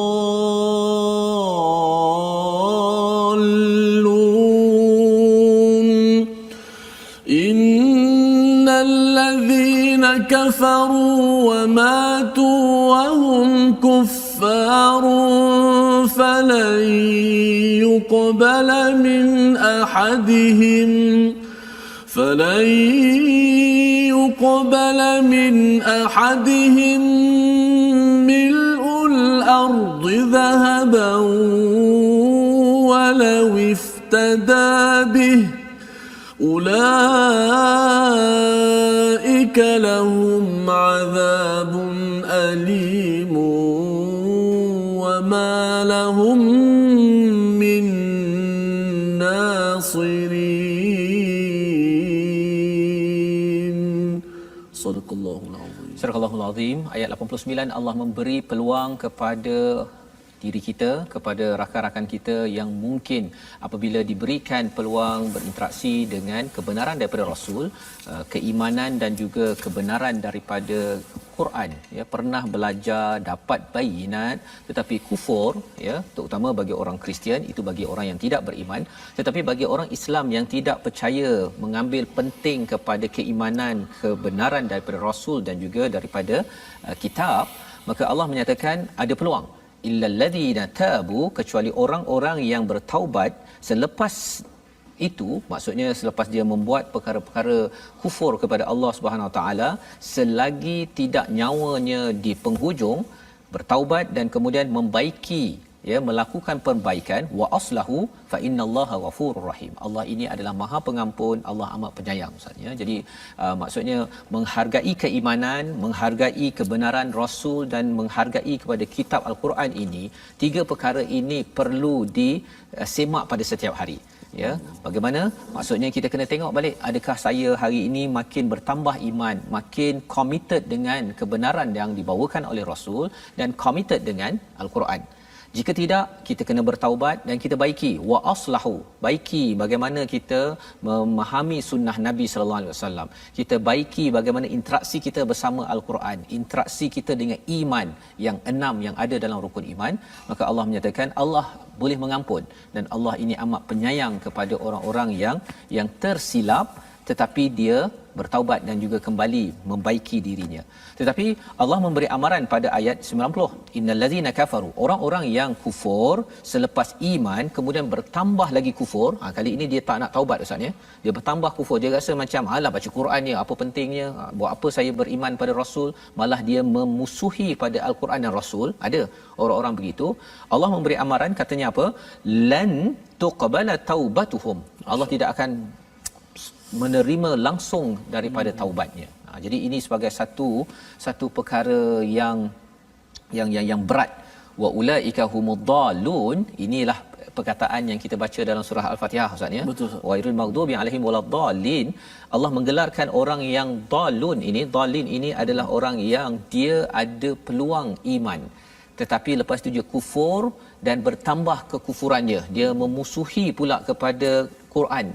Speaker 1: إن الذين كفروا وماتوا وهم كفار فلن يقبل من أحدهم ملء الأرض ذهبا ولو افتدى به أولئك أولئك لهم عذاب أليم وما لهم من ناصرين. صدق الله العظيم.
Speaker 2: Surah Al-Azim ayat 89, Allah memberi peluang kepada diri kita, kepada rakan-rakan kita yang mungkin apabila diberikan peluang berinteraksi dengan kebenaran daripada Rasul, keimanan dan juga kebenaran daripada Quran, ya, pernah belajar, dapat bayinat, tetapi kufur, ya, terutama bagi orang Kristian, itu bagi orang yang tidak beriman, tetapi bagi orang Islam yang tidak percaya, mengambil penting kepada keimanan, kebenaran daripada Rasul dan juga daripada kitab, maka Allah menyatakan ada peluang. Illal ladzina tabu, kecuali orang-orang yang bertaubat selepas itu, maksudnya selepas dia membuat perkara-perkara kufur kepada Allah Subhanahu Wa Taala, selagi tidak nyawanya di penghujung, bertaubat dan kemudian membaiki, ya, melakukan perbaikan, wa aslahu fa innallaha ghafurur rahim. Allah ini adalah Maha Pengampun, Allah amat penyayang, Ustaz, ya. Jadi maksudnya menghargai keimanan, menghargai kebenaran Rasul dan menghargai kepada kitab Al-Quran ini, tiga perkara ini perlu disemak pada setiap hari. Ya, bagaimana? Maksudnya kita kena tengok balik, adakah saya hari ini makin bertambah iman, makin committed dengan kebenaran yang dibawakan oleh Rasul dan committed dengan Al-Quran. Jika tidak, kita kena bertaubat dan kita baiki, wa aslahu, baiki bagaimana kita memahami sunnah Nabi sallallahu alaihi wasallam. Kita baiki bagaimana interaksi kita bersama Al-Quran, interaksi kita dengan iman yang 6 yang ada dalam rukun iman, maka Allah menyatakan Allah boleh mengampun dan Allah ini amat penyayang kepada orang-orang yang tersilap tetapi dia bertaubat dan juga kembali membaiki dirinya. Tetapi Allah memberi amaran pada ayat 90, innal ladzina kafaru, orang-orang yang kufur selepas iman kemudian bertambah lagi kufur. Kali ini dia tak nak taubat, Ustaz, ya. Dia bertambah kufur, dia rasa macam alah baca Quran ni apa pentingnya, buat apa saya beriman pada Rasul, malah dia memusuhi pada Al-Quran dan Rasul. Ada orang-orang begitu. Allah memberi amaran, katanya apa? Lan tuqbala taubatuhum, Allah tidak akan menerima langsung daripada taubatnya. Jadi ini sebagai satu perkara yang berat. Wa ulaika humuddallun, inilah perkataan yang kita baca dalam surah Al-Fatihah, Ustaz, ya.
Speaker 1: Betul.
Speaker 2: Wa irul maghdubi alaihim waladdallin. Allah menggelarkan orang yang dallun ini, dallin ini adalah orang yang dia ada peluang iman, tetapi lepas itu dia kufur dan bertambah kekufurannya. Dia memusuhi pula kepada Quran,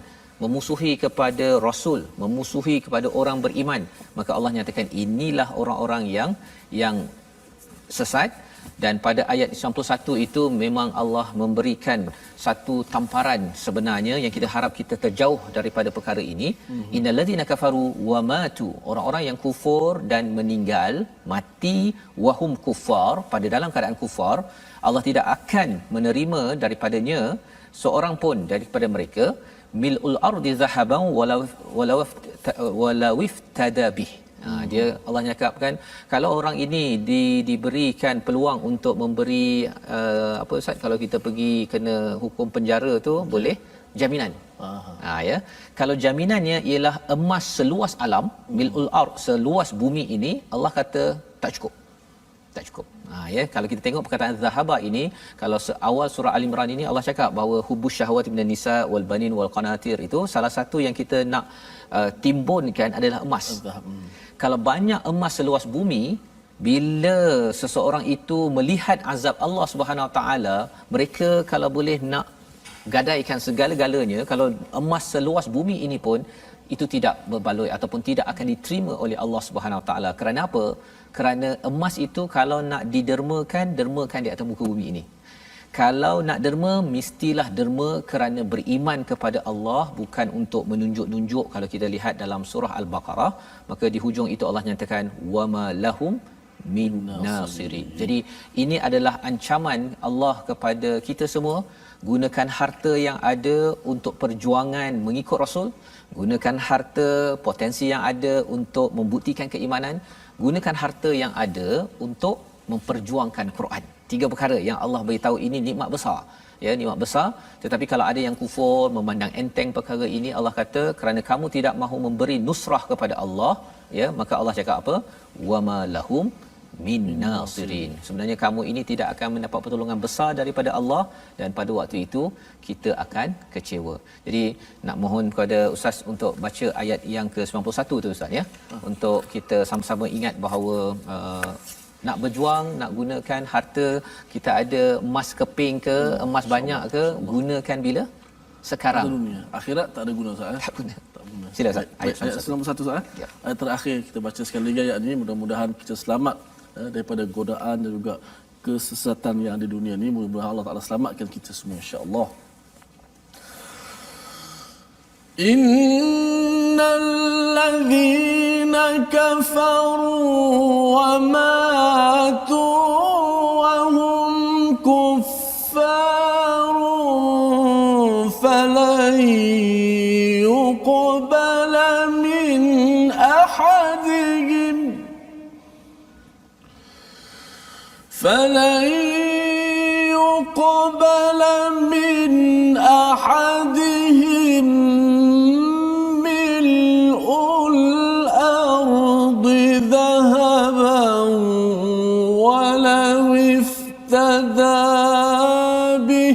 Speaker 2: memusuhi kepada Rasul, memusuhi kepada orang beriman. Maka Allah nyatakan inilah orang-orang yang sesat. Dan pada ayat 91 itu memang Allah memberikan satu tamparan sebenarnya yang kita harap kita terjauh daripada perkara ini. Innal ladzina kafaru wa matu, orang-orang yang kufur dan meninggal, mati wahum kufar, pada dalam keadaan kufar, Allah tidak akan menerima daripadanya seorang pun daripada mereka mil'ul ardi zahaban walau iftada bih. Dia Allah cakapkan kalau orang ini diberikan peluang untuk memberi apa Ustaz, kalau kita pergi kena hukum penjara tu boleh jaminan. Ya, kalau jaminannya ialah emas seluas alam, mil'ul ard, seluas bumi ini, Allah kata tak cukup. Ya, kalau kita tengok perkataan zahaba ini, kalau awal surah Al-Imran ini Allah cakap bahawa hubus syahwati minan nisa wal banin wal qanatir, itu salah satu yang kita nak timbunkan adalah emas. Kalau banyak emas seluas bumi, bila seseorang itu melihat azab Allah Subhanahu Wa Taala, mereka kalau boleh nak gadaikan segala-galanya, kalau emas seluas bumi ini pun itu tidak berbaloi ataupun tidak akan diterima oleh Allah Subhanahu Wa Taala. Kerana apa? Kerana emas itu kalau nak dermakan di atas muka bumi ini. Kalau nak derma, mestilah derma kerana beriman kepada Allah, bukan untuk menunjuk-nunjuk. Kalau kita lihat dalam surah Al-Baqarah, maka di hujung itu Allah nyatakan wama lahum min nasirin. Jadi ini adalah ancaman Allah kepada kita semua. Gunakan harta yang ada untuk perjuangan mengikut Rasul, gunakan harta potensi yang ada untuk membuktikan keimanan, gunakan harta yang ada untuk memperjuangkan Quran. 3 perkara yang Allah beritahu ini nikmat besar. ya, nikmat besar. Tetapi kalau ada yang kufur, memandang enteng perkara ini, Allah kata kerana kamu tidak mahu memberi nusrah kepada Allah, ya, maka Allah cakap apa? Wama lahum min nasirin. Sebenarnya kamu ini tidak akan mendapat pertolongan besar daripada Allah, dan pada waktu itu kita akan kecewa. Jadi nak mohon kepada ustaz untuk baca ayat yang ke-91 tu ustaz, ya, untuk kita sama-sama ingat bahawa nak berjuang, nak gunakan harta kita, ada emas keping ke, emas banyak ke, gunakan bila? Sekarang.
Speaker 1: Dunia. Akhirat tak ada guna Ustaz.
Speaker 2: Tak guna.
Speaker 1: Tak guna.
Speaker 2: Sila Ustaz.
Speaker 1: Ayat 91 Ustaz.
Speaker 2: Ya.
Speaker 1: Ayat terakhir kita baca sekali lagi ayat ini, mudah-mudahan kita selamat daripada godaan dan juga kesesatan yang ada di dunia ni. Mudah-mudahan Allah Taala selamatkan kita semua insya-Allah. Innal ladzina kafaru wa matu wa hum kuffarun falan yuqbala min ahadihim فلن يقبل من أحدهم ملء الأرض ذهبا ولو افتدى به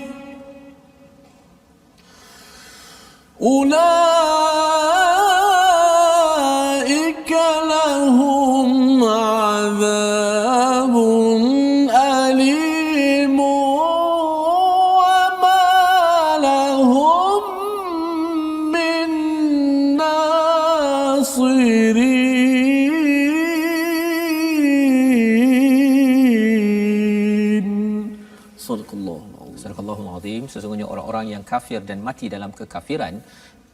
Speaker 1: أولئك لهم عذاب أليم وما لهم من ناصرين. صدق الله العظيم.
Speaker 2: Sadaqallahul azim. Sesungguhnya orang-orang yang kafir dan mati dalam kekafiran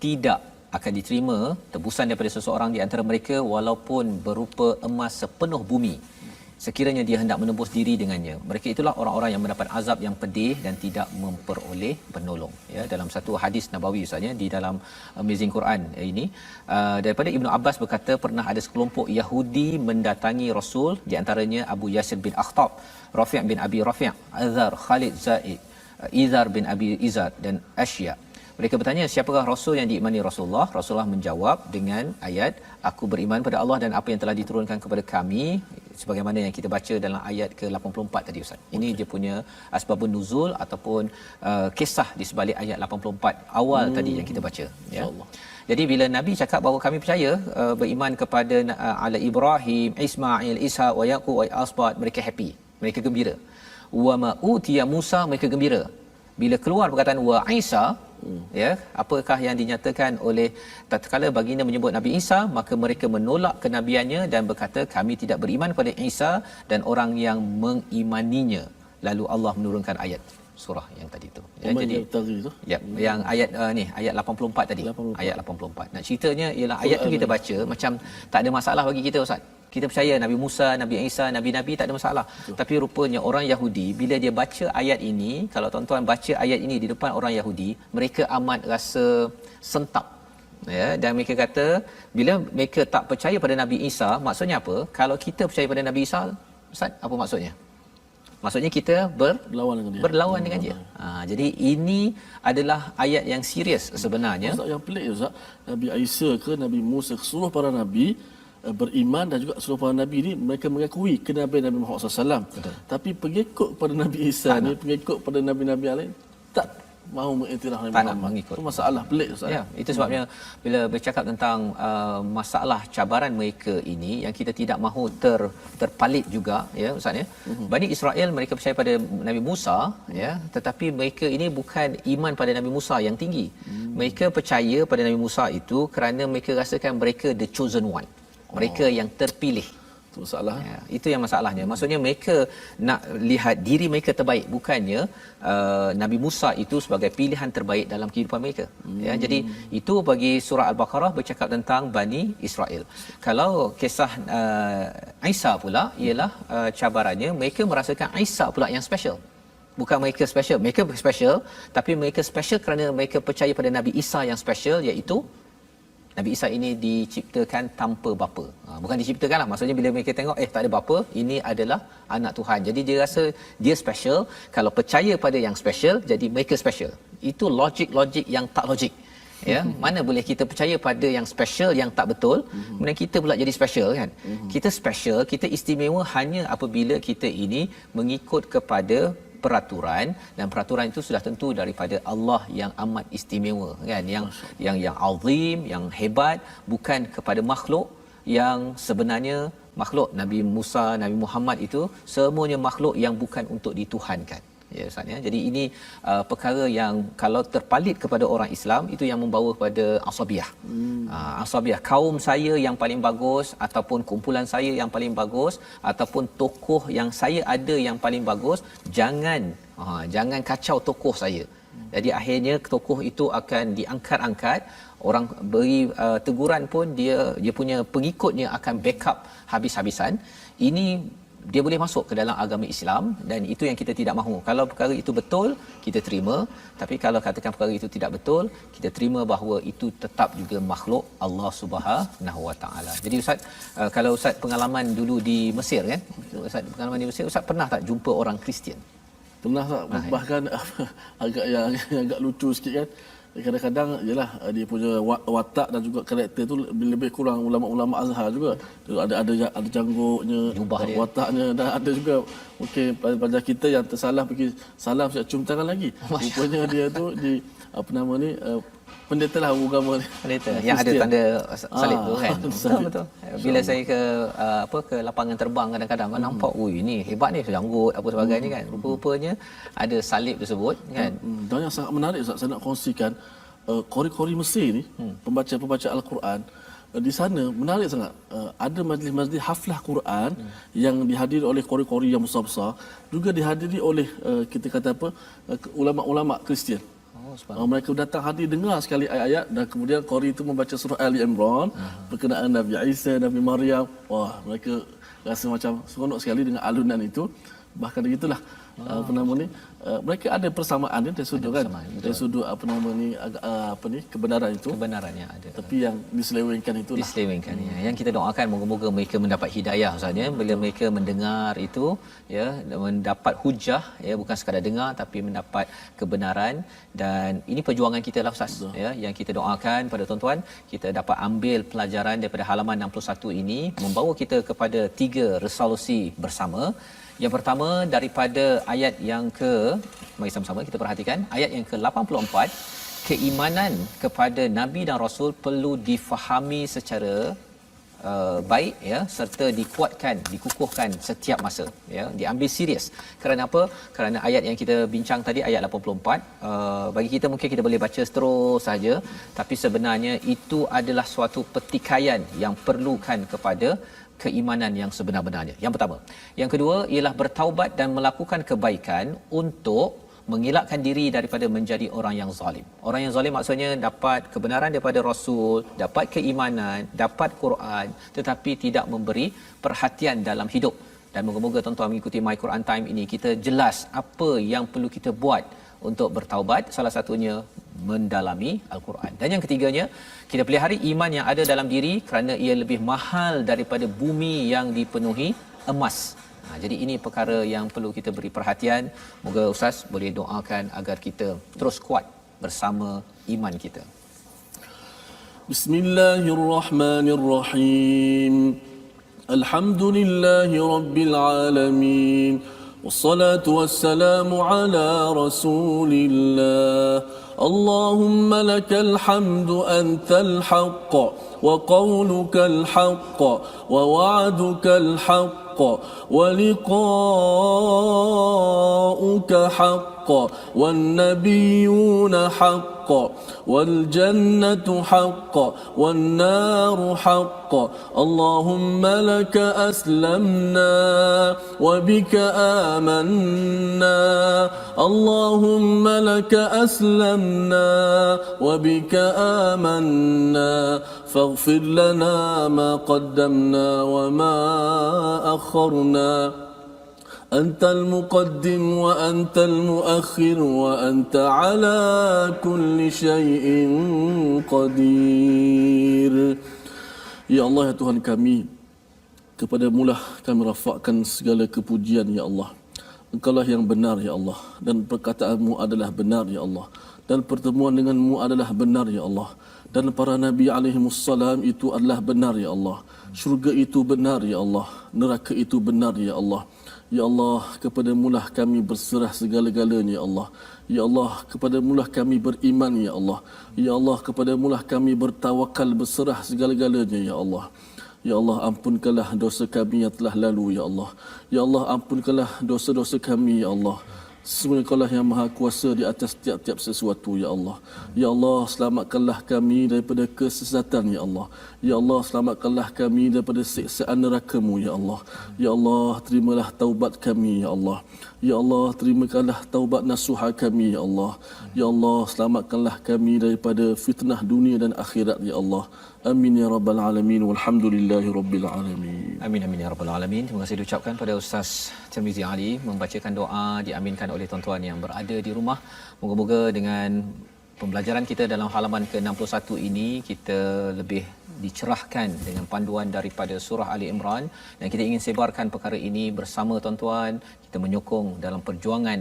Speaker 2: tidak akan diterima tebusan daripada seseorang di antara mereka walaupun berupa emas sepenuh bumi, sekiranya dia hendak menebus diri dengannya. Mereka itulah orang-orang yang mendapat azab yang pedih dan tidak memperoleh penolong. Ya, dalam satu hadis nabawi ustaznya di dalam Amazing Quran ini, daripada Ibnu Abbas berkata pernah ada sekelompok Yahudi mendatangi Rasul, di antaranya Abu Yasir bin Akhtab, Rafi' bin Abi Rafi', Azhar, Khalid Zaid, Izar bin Abi Izar dan Asya. Mereka bertanya, siapakah Rasul yang diimani Rasulullah? Rasulullah menjawab dengan ayat, aku beriman pada Allah dan apa yang telah diturunkan kepada kami, sebagaimana yang kita baca dalam ayat ke-84 tadi Ustaz. Ini dia punya asbabun nuzul ataupun kisah di sebalik ayat 84 awal tadi yang kita baca, ya. Jadi bila Nabi cakap bahawa kami percaya beriman kepada ala Ibrahim, Ismail, Ishaq wa Yaqub wa Asbat, mereka happy, mereka gembira. Wa ma utiya Musa, mereka gembira. Bila keluar perkataan wa Isa, ya, apakah yang dinyatakan oleh tatkala baginda menyebut Nabi Isa, maka mereka menolak kenabiannya dan berkata kami tidak beriman pada Isa dan orang yang mengimaninya. Lalu Allah menurunkan ayat surah yang tadi tu, ya. Jadi ya, yang ayat ni ayat 84 tadi, 84. Ayat 84. Nak ceritanya ialah ayat tu kita baca macam tak ada masalah bagi kita Ustaz. Kita percaya Nabi Musa, Nabi Isa, Nabi-Nabi tak ada masalah. Betul. Tapi rupanya orang Yahudi bila dia baca ayat ini, kalau tuan-tuan baca ayat ini di depan orang Yahudi, mereka amat rasa sentap. Ya, dan mereka kata bila mereka tak percaya pada Nabi Isa, maksudnya apa? Kalau kita percaya pada Nabi Isa, Ustaz, apa maksudnya? Maksudnya kita berlawan dengan dia. Jadi ini adalah ayat yang serius sebenarnya.
Speaker 1: Ustaz, yang pelik Ustaz, Nabi Isa ke Nabi Musa, seluruh para nabi beriman dan juga seluruh para nabi ni mereka mengakui kenabian Nabi Muhammad SAW. Betul. Tapi pengikut pada Nabi Isa ni, pengikut pada nabi-nabi yang lain tak mahu mengiktiraf Nabi Muhammad. Itu masalah pelik Ustaz.
Speaker 2: Ya, itu sebabnya bila bercakap tentang masalah cabaran mereka ini yang kita tidak mahu terpalit juga, ya Ustaz, ya. Bani Israel mereka percaya pada Nabi Musa, ya, tetapi mereka ini bukan iman pada Nabi Musa yang tinggi. Mereka percaya pada Nabi Musa itu kerana mereka rasakan mereka the chosen one. Mereka yang terpilih.
Speaker 1: Itu masalah.
Speaker 2: Ya, itu yang masalahnya. Maksudnya mereka nak lihat diri mereka terbaik, bukannya Nabi Musa itu sebagai pilihan terbaik dalam kehidupan mereka. Ya, jadi itu bagi surah Al-Baqarah bercakap tentang Bani Israel. Kalau kisah Isa pula ialah cabarannya mereka merasakan Isa pula yang special. Bukan mereka special, tapi mereka special kerana mereka percaya pada Nabi Isa yang special, iaitu Nabi Isa ini diciptakan tanpa bapa. Bukan diciptakan lah, maksudnya bila mereka tengok tak ada bapa, ini adalah anak Tuhan. Jadi dia rasa dia special. Kalau percaya pada yang special, jadi mereka special. Itu logik yang tak logik. Ya, mana boleh kita percaya pada yang special yang tak betul, kemudian kita pula jadi special kan. Kita special, kita istimewa hanya apabila kita ini mengikut kepada peraturan, dan peraturan itu sudah tentu daripada Allah yang amat istimewa kan, yang azim, yang hebat, bukan kepada makhluk yang sebenarnya makhluk. Nabi Musa, Nabi Muhammad itu semuanya makhluk yang bukan untuk dituhankan. Ya Ustaz ya. Jadi ini perkara yang kalau terpalit kepada orang Islam, itu yang membawa kepada asabiah. Asabiah, kaum saya yang paling bagus, ataupun kumpulan saya yang paling bagus, ataupun tokoh yang saya ada yang paling bagus, jangan kacau tokoh saya. Jadi akhirnya tokoh itu akan diangkat-angkat, orang beri teguran pun dia punya pengikutnya akan backup habis-habisan. Ini dia boleh masuk ke dalam agama Islam, dan itu yang kita tidak mahu. Kalau perkara itu betul, kita terima. Tapi kalau katakan perkara itu tidak betul, kita terima bahawa itu tetap juga makhluk Allah Subhanahu Wa Taala. Jadi Ustaz, kalau Ustaz pengalaman dulu di Mesir kan? Ustaz pengalaman di Mesir, Ustaz pernah tak jumpa orang Kristian?
Speaker 1: Pernah tak? Bahkan agak lucu sikit kan. Kadang-kadang yalah, dia punya watak dan juga karakter tu lebih kurang ulama-ulama Azhar juga. Ada jangguknya, wataknya, dan ada juga mungkin pada kita yang tersalah pergi salam siap cium tangan lagi. Rupanya dia tu pendeta lah agama ni.
Speaker 2: Pendeta yang ada tanda salib tu kan. Betul. Bila saya ke lapangan terbang, kadang-kadang nampak ini hebat ni, janggut apa sebagainya kan. Rupa-rupanya ada salib tersebut kan.
Speaker 1: Dan yang sangat menarik Ustaz, saya nak kongsikan kori-kori Mesir ni, pembaca Al-Quran di sana menarik sangat. Ada majlis-majlis haflah Quran yang dihadiri oleh kori-kori yang besar-besar, juga dihadiri oleh kita kata ulama-ulama Kristian. Mereka datang hadir dengar sekali ayat-ayat, dan kemudian qari itu membaca surah Ali Imran berkenaan Nabi Isa, Nabi Maryam. Wah, mereka rasa macam seronok sekali dengan alunan itu. Bahkan begitulah mereka ada persamaan dari sudut kan, dari sudut kebenaran itu, kebenarannya ada, tapi yang diselewengkan itulah
Speaker 2: ya. Yang kita doakan moga-moga mereka mendapat hidayah Ustaz ya, bila mereka mendengar itu ya, mendapat hujah ya, bukan sekadar dengar tapi mendapat kebenaran. Dan ini perjuangan kita lah Ustaz ya, yang kita doakan pada tuan-tuan, kita dapat ambil pelajaran daripada halaman 61 ini, membawa kita kepada 3 resolusi bersama. Yang pertama daripada ayat yang mari sama-sama kita perhatikan ayat yang ke-84, keimanan kepada nabi dan rasul perlu difahami secara baik ya, serta dikuatkan, dikukuhkan setiap masa ya, diambil serius. Kerana apa? Kerana ayat yang kita bincang tadi, ayat 84, bagi kita mungkin kita boleh baca terus saja, tapi sebenarnya itu adalah suatu pertikaian yang perlukan kepada keimanan yang sebenar-benarnya. Yang pertama. Yang kedua ialah bertaubat dan melakukan kebaikan untuk mengelakkan diri daripada menjadi orang yang zalim. Orang yang zalim maksudnya dapat kebenaran daripada Rasul, dapat keimanan, dapat Quran, tetapi tidak memberi perhatian dalam hidup. Dan moga-moga tuan-tuan mengikuti My Quran Time ini, kita jelas apa yang perlu kita buat untuk bertaubat. Salah satunya mendalami Al-Quran. Dan yang ketiganya, kita pelihara iman yang ada dalam diri kerana ia lebih mahal daripada bumi yang dipenuhi emas. Jadi ini perkara yang perlu kita beri perhatian. Moga Ustaz boleh doakan agar kita terus kuat bersama iman kita.
Speaker 1: Bismillahirrahmanirrahim. Alhamdulillahi rabbil alamin. Wassalatu wassalamu ala Rasulillah. اللهم لك الحمد أنت الحق وقولك الحق ووعدك الحق ولقاؤك حق والنبيون حق والجنة حق والنار حق. اللهم لك أسلمنا وبك آمنا. اللهم لك أسلمنا وبك آمنا. فاغفر لنا ما قدمنا وما أخرنا. أنت المقدم وأنت المؤخر وأنت على كل شيء qadir. Ya Allah, ya Tuhan kami, kepada-Mulah kami rafakkan segala kepujian, ya Allah. Engkaulah yang benar, ya Allah, dan perkataan-Mu adalah benar, ya Allah, dan pertemuan dengan-Mu adalah benar, ya Allah, dan para nabi alaihimussalam itu adalah benar, ya Allah. Syurga itu benar, ya Allah, neraka itu benar, ya Allah. Ya Allah, kepada-Mulah kami berserah segala-galanya, ya Allah. Ya Allah, kepada-Mulah kami beriman, ya Allah. Ya Allah, kepada-Mulah kami bertawakal, berserah segala-galanya, ya Allah. Ya Allah, ampunkanlah dosa kami yang telah lalu, ya Allah. Ya Allah, ampunkanlah dosa-dosa kami, ya Allah. Sesungguhnya Engkaulah yang Maha Kuasa di atas tiap-tiap sesuatu, ya Allah. Ya Allah, selamatkanlah kami daripada kesesatan, ya Allah. Ya Allah, selamatkanlah kami daripada siksaan neraka-Mu, ya Allah. Ya Allah, terimalah taubat kami, ya Allah. Ya Allah, terimakanlah taubat nasuha kami, ya Allah. Ya Allah, selamatkanlah kami daripada fitnah dunia dan akhirat, ya Allah. Amin ya rabbal alamin, walhamdulillahi rabbil alamin.
Speaker 2: Amin amin ya rabbal alamin. Terima kasih diucapkan pada Ustaz Tirmizi Ali membacakan doa diaminkan oleh tuan-tuan yang berada di rumah. Moga-moga dengan pembelajaran kita dalam halaman ke-61 ini kita lebih dicerahkan dengan panduan daripada surah Ali Imran, dan kita ingin sebarkan perkara ini bersama tuan-tuan. Kita menyokong dalam perjuangan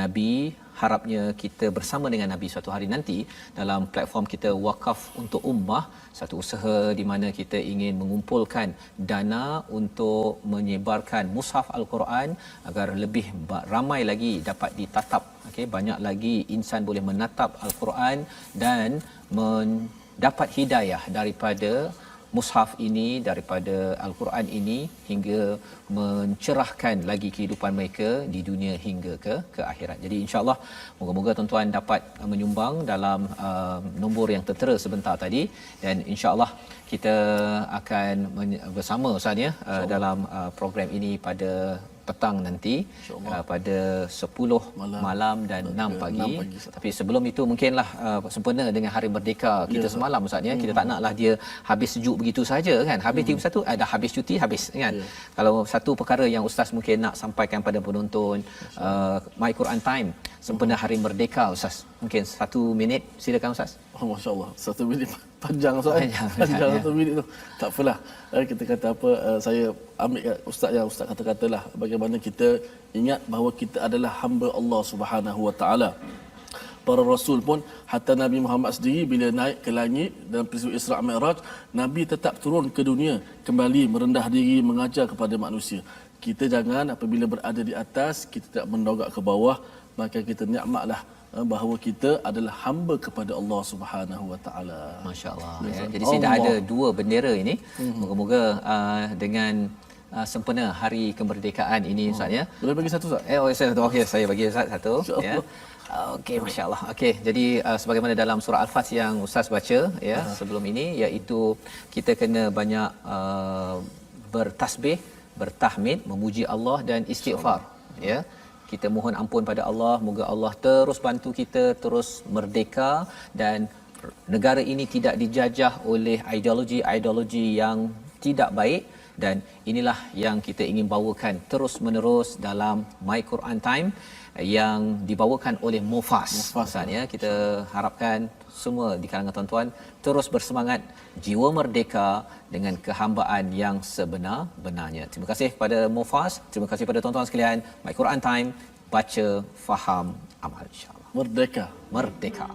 Speaker 2: Nabi. Harapnya kita bersama dengan Nabi suatu hari nanti dalam platform kita Wakaf untuk Ummah, satu usaha di mana kita ingin mengumpulkan dana untuk menyebarkan mushaf Al-Quran agar lebih ramai lagi dapat ditatap. Okey, banyak lagi insan boleh menatap Al-Quran dan mendapat hidayah daripada mushaf ini, daripada Al-Quran ini, hingga mencerahkan lagi kehidupan mereka di dunia hingga ke akhirat. Jadi insya-Allah moga-moga tuan-tuan dapat menyumbang dalam nombor yang tertera sebentar tadi, dan insya-Allah kita akan bersama Ustaz ya dalam program ini pada petang nanti, pada 10 malam dan 6 pagi. Tapi sebelum itu mungkinlah sempena dengan Hari Merdeka kita semalam Ustaz ya. Kita tak naklah dia habis sejuk begitu saja kan. Habis 31 dah habis cuti habis kan. Kalau satu perkara yang Ustaz mungkin nak sampaikan pada penonton, My Quran Time sempena Hari Merdeka Ustaz, mungkin 1 minit, silakan Ustaz.
Speaker 1: Oh, masya-Allah, 1 minit panjang Ustaz. Panjang 1 minit tu. Tak apalah. Kita kata apa, saya ambil Ustaz yang Ustaz kata-katalah bagaimana kita ingat bahawa kita adalah hamba Allah Subhanahu Wa Taala. Para rasul pun, hatta Nabi Muhammad sendiri bila naik ke langit dalam peristiwa Isra' Mi'raj, Nabi tetap turun ke dunia, kembali merendah diri mengajar kepada manusia. Kita jangan apabila berada di atas kita tak mendogak ke bawah, maka kita nikmatlah bahawa kita adalah hamba kepada Allah Subhanahu Wa Taala.
Speaker 2: Masya-Allah ya. Jadi saya dah ada 2 bendera ini. Moga-moga dengan sempena Hari Kemerdekaan ini Ustaz ya.
Speaker 1: Boleh bagi satu Ustaz?
Speaker 2: Saya satu. Okey, saya bagi Ustaz satu ya. Okey, masya-Allah. Okey, jadi sebagaimana dalam surah Al-Fat yang Ustaz baca ya sebelum ini, iaitu kita kena banyak bertasbih, bertahmid, memuji Allah dan istighfar ya. Kita mohon ampun pada Allah, moga Allah terus bantu kita terus merdeka dan negara ini tidak dijajah oleh ideologi-ideologi yang tidak baik, dan inilah yang kita ingin bawakan terus menerus dalam My Quran Time yang dibawakan oleh Mufas ya. Kita harapkan semua di kalangan tuan-tuan terus bersemangat, jiwa merdeka dengan kehambaan yang sebenar-benarnya. Terima kasih kepada Mufas, terima kasih kepada tuan-tuan sekalian. My Quran Time, baca, faham, amal, insya-Allah.
Speaker 1: Merdeka.